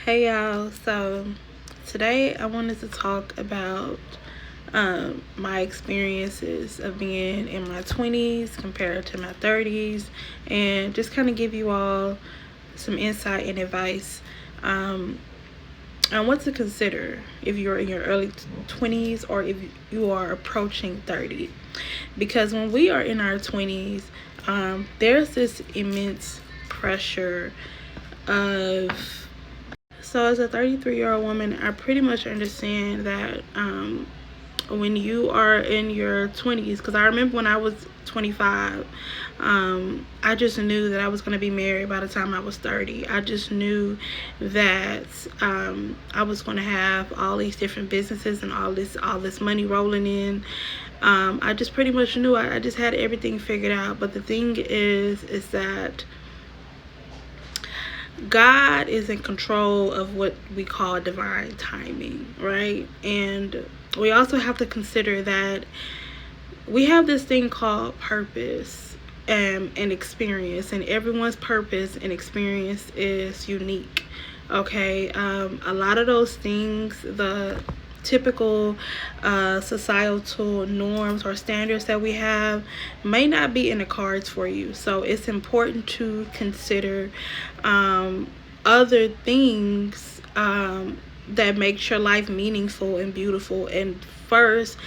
Hey y'all, so today I wanted to talk about my experiences of being in my 20s compared to my 30s and just kind of give you all some insight and advice um, on what to consider if you're in your early 20s or if you are approaching 30. Because when we are in our 20s, there's this immense pressure of so, as a 33-year-old woman, I pretty much understand that when you are in your 20s, because I remember when I was 25, I just knew that I was going to be married by the time I was 30. I just knew that I was going to have all these different businesses and all this money rolling in. I just pretty much knew I just had everything figured out. But the thing is that God is in control of what we call divine timing, right? And we also have to consider that we have this thing called purpose and experience, and everyone's purpose and experience is unique. Okay, a lot of those things, the typical societal norms or standards that we have may not be in the cards for you. So it's important to consider other things that makes your life meaningful and beautiful. And first,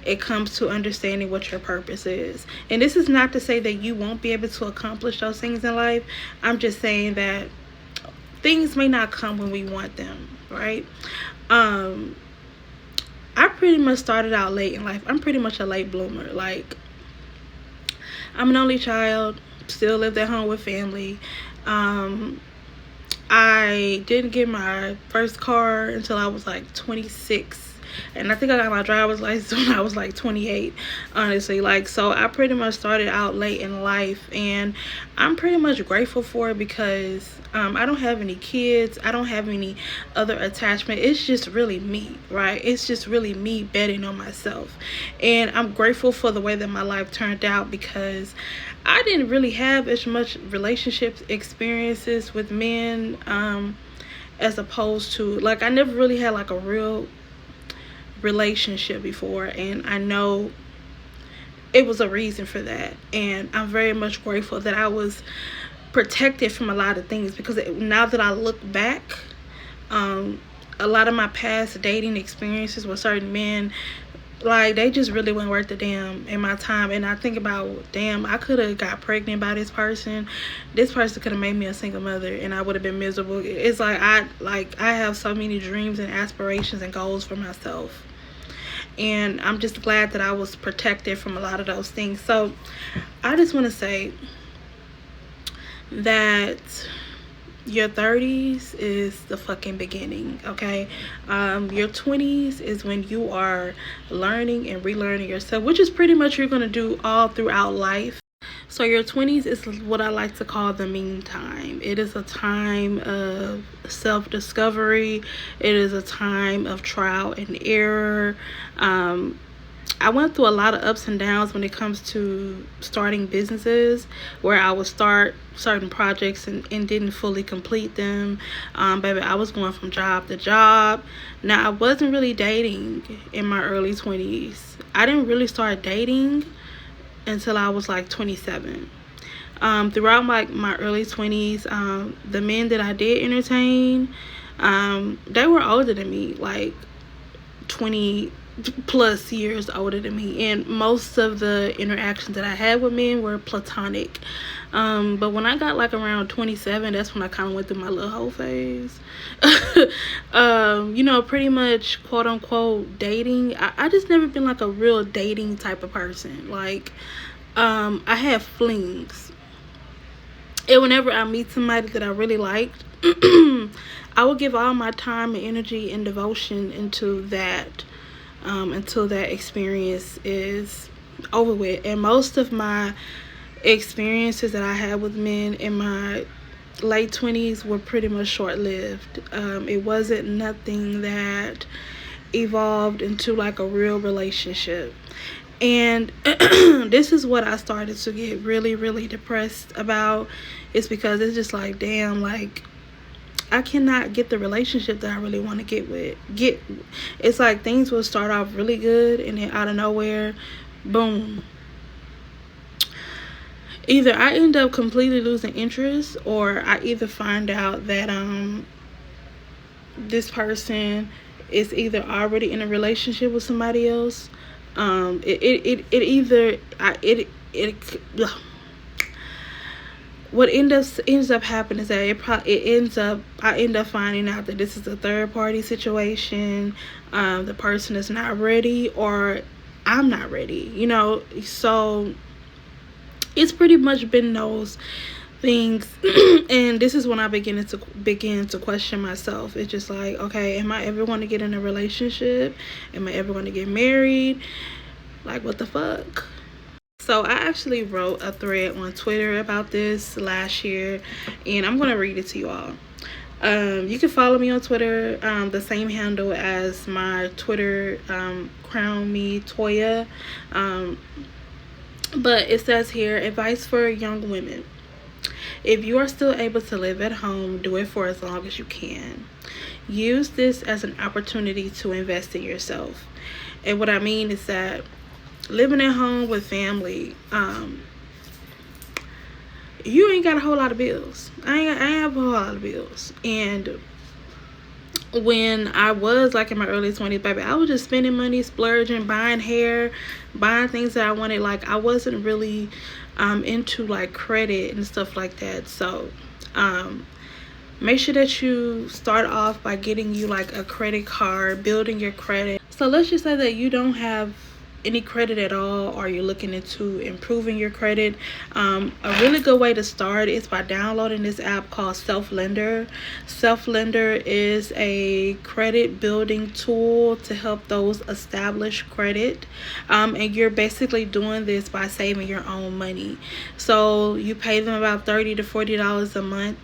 it comes to understanding what your purpose is. And this is not to say that you won't be able to accomplish those things in life. I'm just saying that things may not come when we want them, right? I pretty much started out late in life. I'm pretty much a late bloomer. Like, I'm an only child, still lived at home with family. I didn't get my first car until I was like 26. And I think I got my driver's license when I was like 28, honestly. Like, so I pretty much started out late in life, and I'm pretty much grateful for it because I don't have any kids. I don't have any other attachment. It's just really me, right? It's just really me betting on myself. And I'm grateful for the way that my life turned out because I didn't really have as much relationship experiences with men as opposed to, like, I never really had like a real relationship before, and I know it was a reason for that. And I'm very much grateful that I was protected from a lot of things because now that I look back, a lot of my past dating experiences with certain men, like, they just really weren't worth the damn in my time. And I think about, damn, I could have got pregnant by this person. This person could have made me a single mother and I would have been miserable. It's like I have so many dreams and aspirations and goals for myself, and I'm just glad that I was protected from a lot of those things. So I just want to say that your 30s is the fucking beginning, okay? Your 20s is when you are learning and relearning yourself, which is pretty much you're going to do all throughout life. So your 20s is what I like to call the meantime. It is a time of self-discovery. It is a time of trial and error. I went through a lot of ups and downs when it comes to starting businesses, where I would start certain projects and didn't fully complete them. Baby, I was going from job to job. Now, I wasn't really dating in my early 20s. I didn't really start dating until I was like 27. Throughout my early 20s, the men that I did entertain, they were older than me, like 20 plus years older than me, and most of the interactions that I had with men were platonic. But when I got like around 27, that's when I kind of went through my little hoe phase. Pretty much quote unquote dating. I just never been like a real dating type of person. Like, I have flings, and whenever I meet somebody that I really liked, I will give all my time and energy and devotion into that until that experience is over with. And most of my experiences that I had with men in my late 20s were pretty much short-lived. It wasn't nothing that evolved into like a real relationship. And this is what I started to get really, really depressed about. It's because it's just like, damn, like, I cannot get the relationship that I really want to get. It's like things will start off really good, and then out of nowhere, boom. Either I end up completely losing interest, or I either find out that this person is either already in a relationship with somebody else. It either what ends up happening is that I end up finding out that this is a third party situation. The person is not ready, or I'm not ready, so it's pretty much been those things. And this is when I begin to question myself. It's just like, okay, am I ever going to get in a relationship? Am I ever going to get married? Like, what the fuck? So I actually wrote a thread on Twitter about this last year, and I'm going to read it to you all. You can follow me on Twitter, the same handle as my Twitter, Crown Me Toya. But it says here, advice for young women. If you are still able to live at home, do it for as long as you can. Use this as an opportunity to invest in yourself. And what I mean is that living at home with family, you ain't got a whole lot of bills. I ain't have a whole lot of bills. And when I was like in my early 20s, baby, I was just spending money, splurging, buying hair, buying things that I wanted. Like, I wasn't really into like credit and stuff like that. So make sure that you start off by getting you like a credit card, building your credit. So let's just say that you don't have any credit at all, or you're looking into improving your credit. A really good way to start is by downloading this app called Self-Lender. Self-Lender is a credit building tool to help those establish credit, and you're basically doing this by saving your own money. So you pay them about $30 to $40 a month.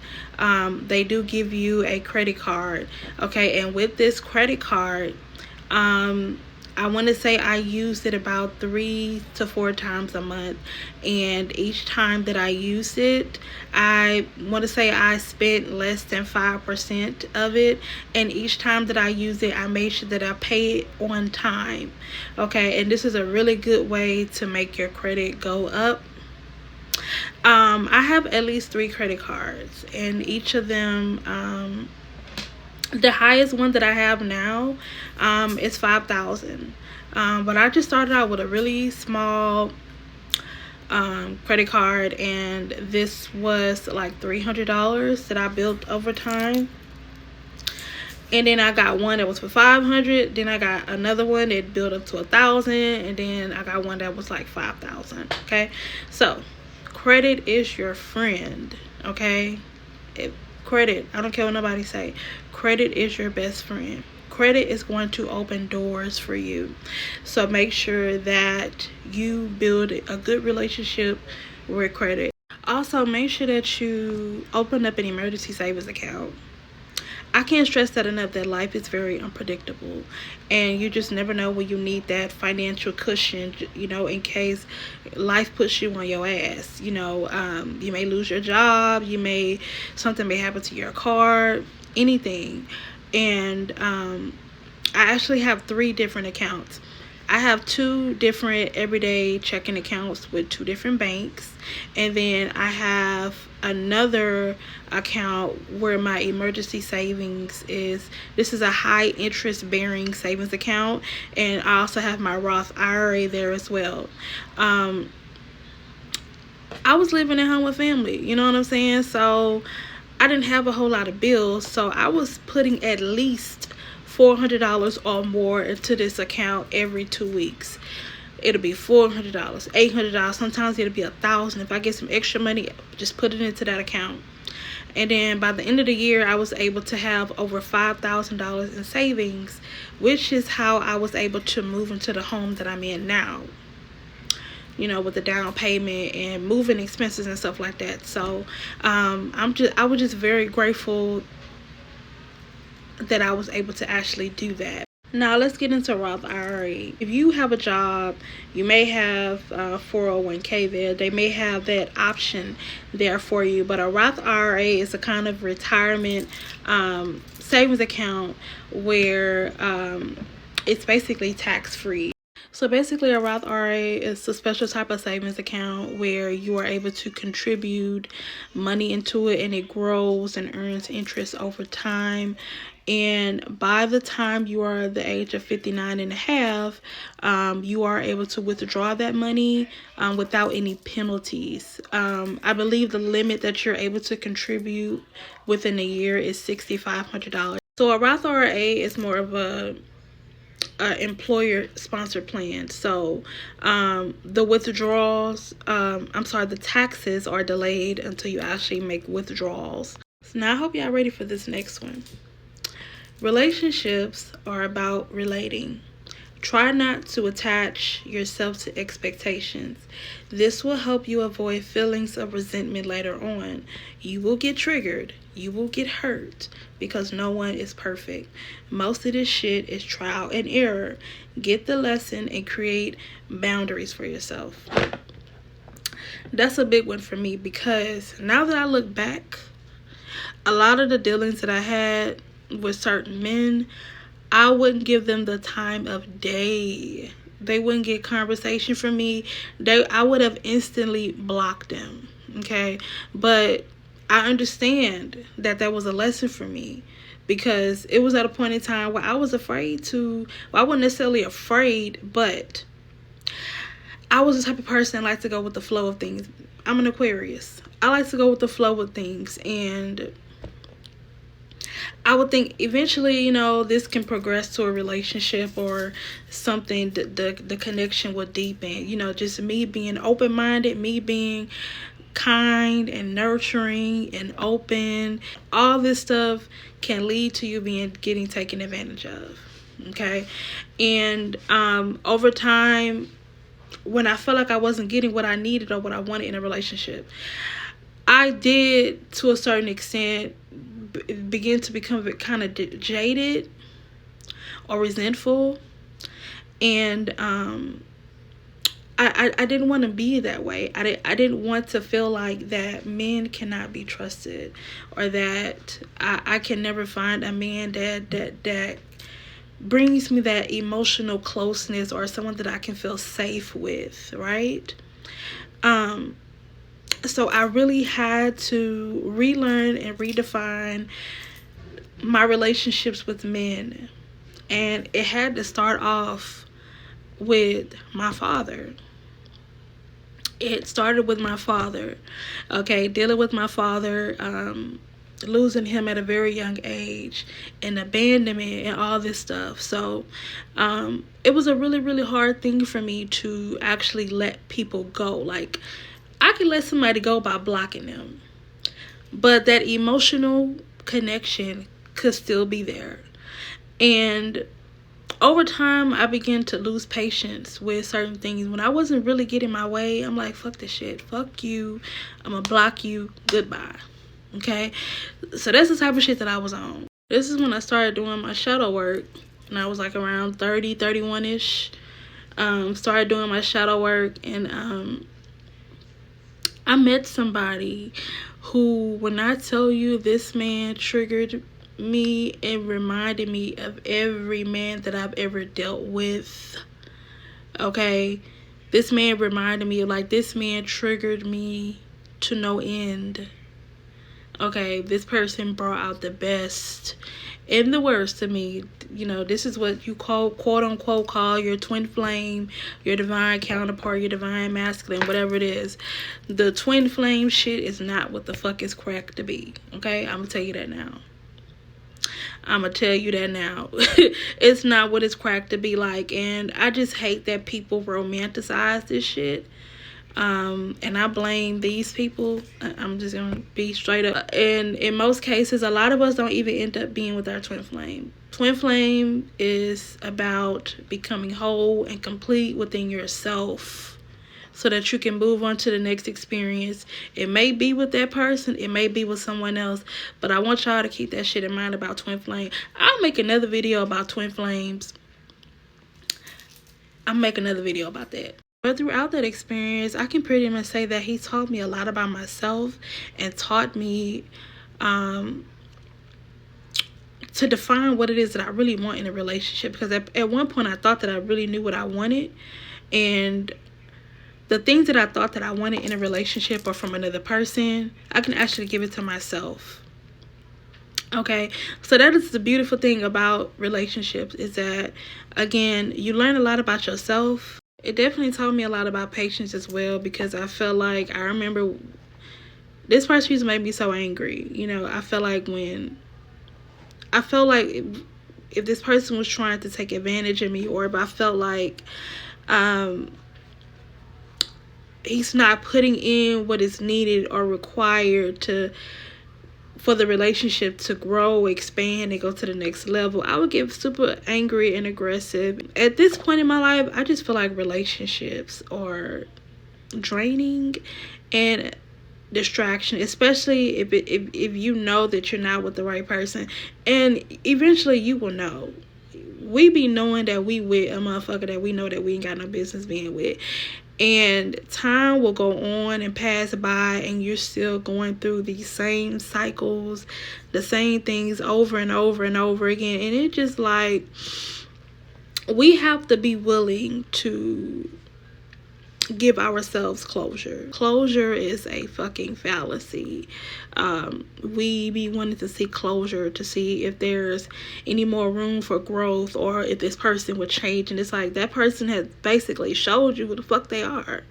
They do give you a credit card, okay? And with this credit card, I want to say I used it about 3 to 4 times a month, and each time that I used it, I want to say I spent less than 5% of it, and each time that I use it, I made sure that I pay it on time, okay? And this is a really good way to make your credit go up. I have at least 3 credit cards, and each of them, the highest one that I have now is $5,000. But I just started out with a really small credit card, and this was like $300 that I built over time. And then I got one that was for $500. Then I got another one that built up to $1,000, and then I got one that was like $5,000. Okay, so credit is your friend. Okay, credit, I don't care what nobody say, credit is your best friend. Credit is going to open doors for you. So make sure that you build a good relationship with credit. Also, make sure that you open up an emergency savings account. I can't stress that enough, that life is very unpredictable, and you just never know when you need that financial cushion, in case life puts you on your ass. You may lose your job, something may happen to your car, anything. And I actually have 3 different accounts. I have 2 different everyday checking accounts with 2 different banks, and then I have another account where my emergency savings is. This is a high interest bearing savings account, and I also have my Roth IRA there as well. I was living at home with family, you know what I'm saying? So I didn't have a whole lot of bills, so I was putting at least $400 or more into this account every 2 weeks. It'll be $400, $800, sometimes it'll be $1,000. If I get some extra money, just put it into that account. And then by the end of the year, I was able to have over $5,000 in savings, which is how I was able to move into the home that I'm in now, with the down payment and moving expenses and stuff like that. So I was just very grateful that I was able to actually do that. Now let's get into Roth IRA. If you have a job, you may have 401k there. They may have that option there for you. But a Roth IRA is a kind of retirement savings account where it's basically tax free. So basically, a Roth IRA is a special type of savings account where you are able to contribute money into it, and it grows and earns interest over time. And by the time you are the age of 59 and a half, you are able to withdraw that money without any penalties. I believe the limit that you're able to contribute within a year is $6,500. So a Roth IRA is more of a employer sponsored plan. So the withdrawals, the taxes are delayed until you actually make withdrawals. So now I hope y'all ready for this next one. Relationships are about relating. Try not to attach yourself to expectations. This will help you avoid feelings of resentment later on. You will get triggered. You will get hurt because no one is perfect. Most of this shit is trial and error. Get the lesson and create boundaries for yourself. That's a big one for me because now that I look back, a lot of the dealings that I had with certain men, I wouldn't give them the time of day. They wouldn't get conversation from me. I would have instantly blocked them. Okay, but I understand that was a lesson for me because it was at a point in time where I was afraid to. Well, I wasn't necessarily afraid, but I was the type of person that likes to go with the flow of things. I'm an Aquarius. I like to go with the flow of things, and I would think eventually, this can progress to a relationship or something. The connection will deepen. Just me being open-minded, me being kind and nurturing and open. All this stuff can lead to you getting taken advantage of. Okay, and over time, when I felt like I wasn't getting what I needed or what I wanted in a relationship, I did, to a certain extent, begin to become kind of jaded or resentful, and I didn't want to be that way. I didn't want to feel like that men cannot be trusted, or that I can never find a man that brings me that emotional closeness, or someone that I can feel safe with, right? So I really had to relearn and redefine my relationships with men. And it had to start off with my father. It started with my father. Okay, dealing with my father, losing him at a very young age, and abandonment and all this stuff. So it was a really, really hard thing for me to actually let people go. Like, I could let somebody go by blocking them, but that emotional connection could still be there. And over time, I began to lose patience with certain things. When I wasn't really getting my way, I'm like, fuck this shit. Fuck you. I'm going to block you. Goodbye. Okay? So that's the type of shit that I was on. This is when I started doing my shadow work. And I was like around 30, 31-ish. Started doing my shadow work. And I met somebody who, when I tell you, this man triggered me and reminded me of every man that I've ever dealt with. Okay, this man reminded me of, this man triggered me to no end. Okay, this person brought out the best and the worst to me. This is what you quote unquote call your twin flame, your divine counterpart, your divine masculine, whatever it is. The twin flame shit is not what the fuck is cracked to be. Okay, I'm gonna tell you that now. It's not what it's cracked to be like. And I just hate that people romanticize this shit. And I blame these people. I'm just gonna be straight up. And in most cases, a lot of us don't even end up being with our twin flame. Twin flame is about becoming whole and complete within yourself, so that you can move on to the next experience. It may be with that person, it may be with someone else, but I want y'all to keep that shit in mind about twin flame. I'll make another video about twin flames I'll make another video about that. But throughout that experience, I can pretty much say that he taught me a lot about myself and taught me to define what it is that I really want in a relationship. Because at one point I thought that I really knew what I wanted, and the things that I thought that I wanted in a relationship or from another person, I can actually give it to myself. Okay, so that is the beautiful thing about relationships, is that, again, you learn a lot about yourself. It definitely taught me a lot about patience as well, because I felt like, I remember this person used to make me so angry. You know, I felt like if this person was trying to take advantage of me, or if I felt like he's not putting in what is needed or required for the relationship to grow, expand, and go to the next level, I would get super angry and aggressive. At this point in my life, I just feel like relationships are draining and distraction, especially if you know that you're not with the right person. And eventually you will know. We be knowing that we with a motherfucker that we know that we ain't got no business being with, and time will go on and pass by, and you're still going through these same cycles, the same things over and over and over again. And it just like, we have to be willing to give ourselves closure. Closure is a fucking fallacy. We be wanting to see closure to see if there's any more room for growth, or if this person would change. And it's like, that person has basically showed you who the fuck they are.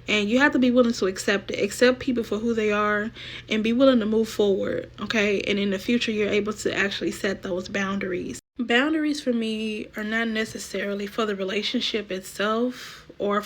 And you have to be willing to accept it. Accept people for who they are, and be willing to move forward, okay? And in the future, you're able to actually set those boundaries. Boundaries for me are not necessarily for the relationship itself, or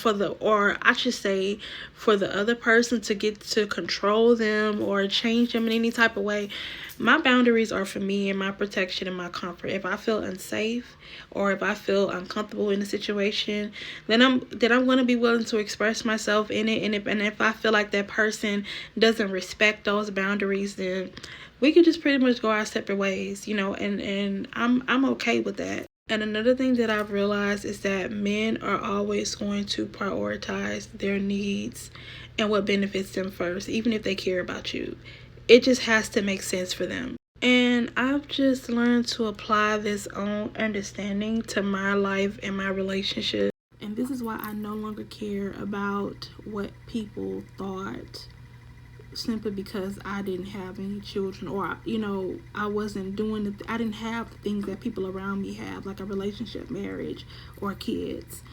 I should say for the other person to get to control them or change them in any type of way. My boundaries are for me and my protection and my comfort. If I feel unsafe, or if I feel uncomfortable in a situation, then I'm going to be willing to express myself in it. And if I feel like that person doesn't respect those boundaries, then we can just pretty much go our separate ways, you know, and I'm okay with that. And another thing that I've realized is that men are always going to prioritize their needs and what benefits them first, even if they care about you. It just has to make sense for them. And I've just learned to apply this own understanding to my life and my relationship. And this is why I no longer care about what people thought, simply because I didn't have any children, or you know, I wasn't doing I didn't have the things that people around me have, like a relationship, marriage, or kids.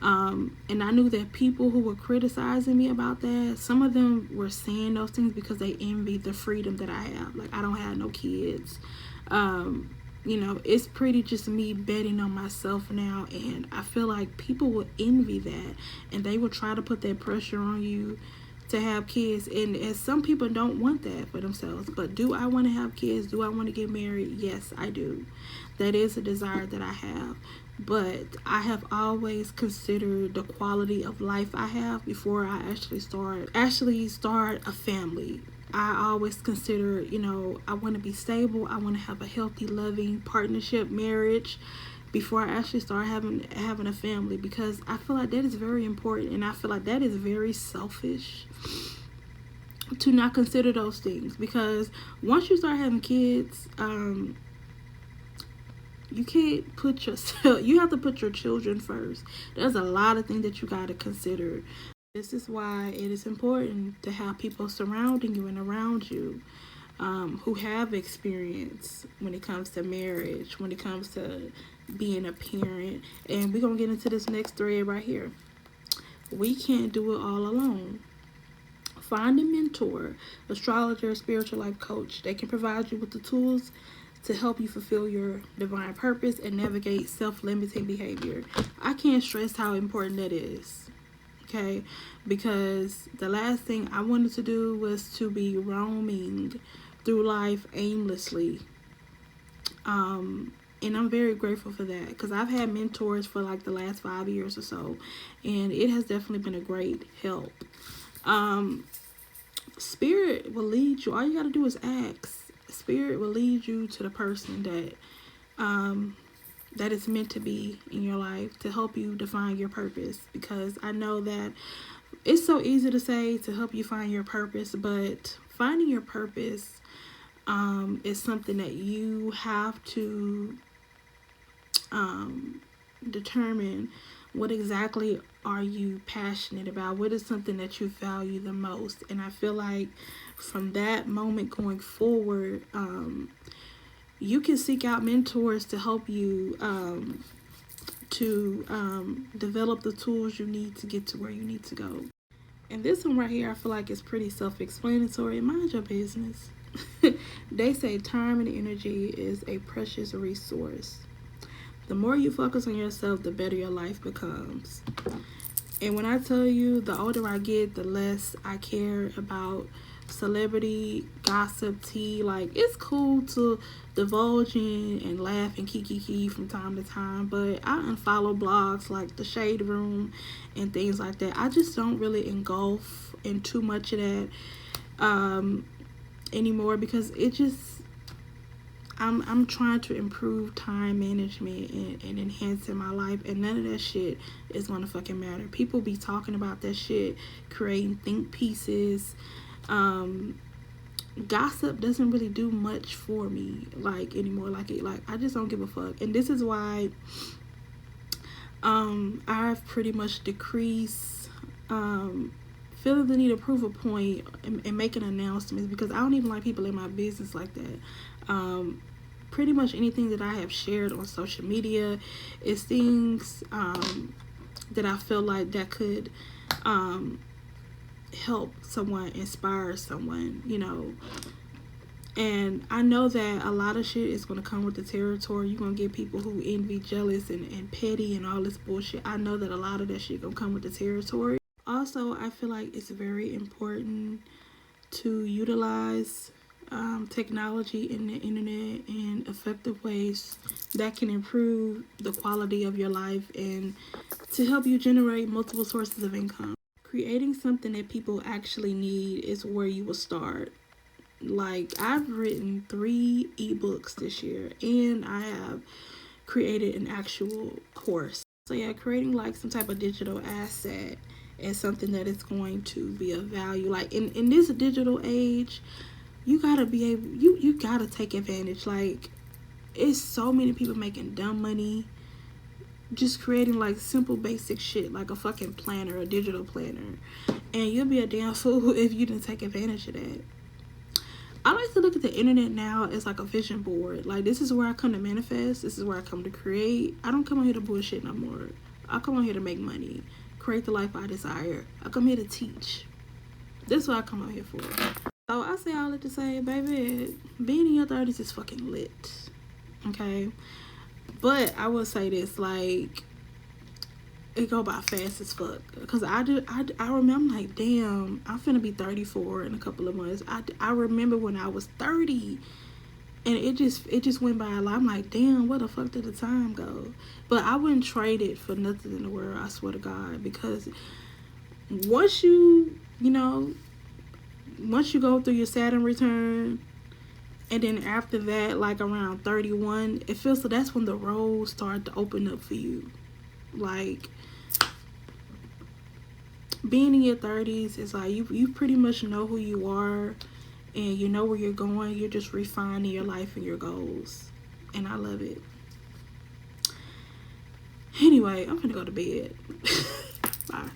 And I knew that people who were criticizing me about that, some of them were saying those things because they envied the freedom that I have. Like, I don't have no kids. You know, it's pretty just me betting on myself now, and I feel like people will envy that, and they will try to put that pressure on you to have kids. And some people don't want that for themselves. But do I want to have kids? Do I want to get married? Yes, I do. That is a desire that I have. But I have always considered the quality of life I have before I actually start a family. I always consider, you know, I want to be stable. I want to have a healthy, loving partnership, marriage, before I actually start having a family, because I feel like that is very important, and I feel like that is very selfish to not consider those things. Because once you start having kids, you can't put yourself, you have to put your children first. There's a lot of things that you got to consider. This is why it is important to have people surrounding you and around you who have experience when it comes to marriage, when it comes to being a parent. And we're going to get into this next thread right here. We can't do it all alone. Find a mentor, astrologer, spiritual life coach. They can provide you with the tools to help you fulfill your divine purpose and navigate self-limiting behavior. I can't stress how important that is. Okay, because the last thing I wanted to do was to be roaming through life aimlessly. And I'm very grateful for that, because I've had mentors for like the last 5 years or so, and it has definitely been a great help. Spirit will lead you. All you got to do is ask. Spirit will lead you to the person that that is meant to be in your life to help you define your purpose. Because I know that it's so easy to say to help you find your purpose, but finding your purpose is something that you have to determine. What exactly are you passionate about? What is something that you value the most? And I feel like from that moment going forward, you can seek out mentors to help you develop the tools you need to get to where you need to go. And this one right here, I feel like it's pretty self-explanatory. Mind your business. They say time and energy is a precious resource. The more you focus on yourself, the better your life becomes. And when I tell you, the older I get, the less I care about celebrity gossip, tea. Like, it's cool to divulge in and laugh and kiki from time to time, but I unfollow blogs like the Shade Room and things like that. I just don't really engulf in too much of that anymore, because it just, I'm trying to improve time management and enhancing my life, and none of that shit is gonna fucking matter. People be talking about that shit, creating think pieces. Gossip doesn't really do much for me like anymore. Like I just don't give a fuck. And this is why I've pretty much decreased feeling the need to prove a point and making announcements, because I don't even like people in my business like that. Pretty much anything that I have shared on social media is things that I feel like that could help someone, inspire someone, you know. And I know that a lot of shit is going to come with the territory. You're going to get people who envy, jealous, and petty and all this bullshit. I know that a lot of that shit going to come with the territory. Also, I feel like it's very important to utilize technology and the internet in effective ways that can improve the quality of your life and to help you generate multiple sources of income. Creating something that people actually need is where you will start. Like, I've written 3 ebooks this year, and I have created an actual course. So yeah, creating like some type of digital asset is something that is going to be of value. Like in this digital age, you gotta be able, you gotta take advantage. Like, it's so many people making dumb money just creating like simple basic shit like a fucking planner, a digital planner, and you'll be a damn fool if you didn't take advantage of that. I like to look at the internet now as like a vision board. Like, this is where I come to manifest. This is where I come to create. I don't come on here to bullshit no more. I come on here to make money, create the life I desire. I come here to teach. This is what I come on here for. So I say all that to say, baby, being in your 30s is fucking lit. Okay? But I will say this, like, it go by fast as fuck. Because I remember, I'm like, damn, I'm finna be 34 in a couple of months. I remember when I was 30. And it just went by a lot. I'm like, damn, where the fuck did the time go? But I wouldn't trade it for nothing in the world, I swear to God. Because once you go through your Saturn return, and then after that, like around 31, it feels like that's when the roads start to open up for you. Like, being in your 30s is like you pretty much know who you are, and you know where you're going. You're just refining your life and your goals, and I love it. Anyway, I'm gonna go to bed. Bye.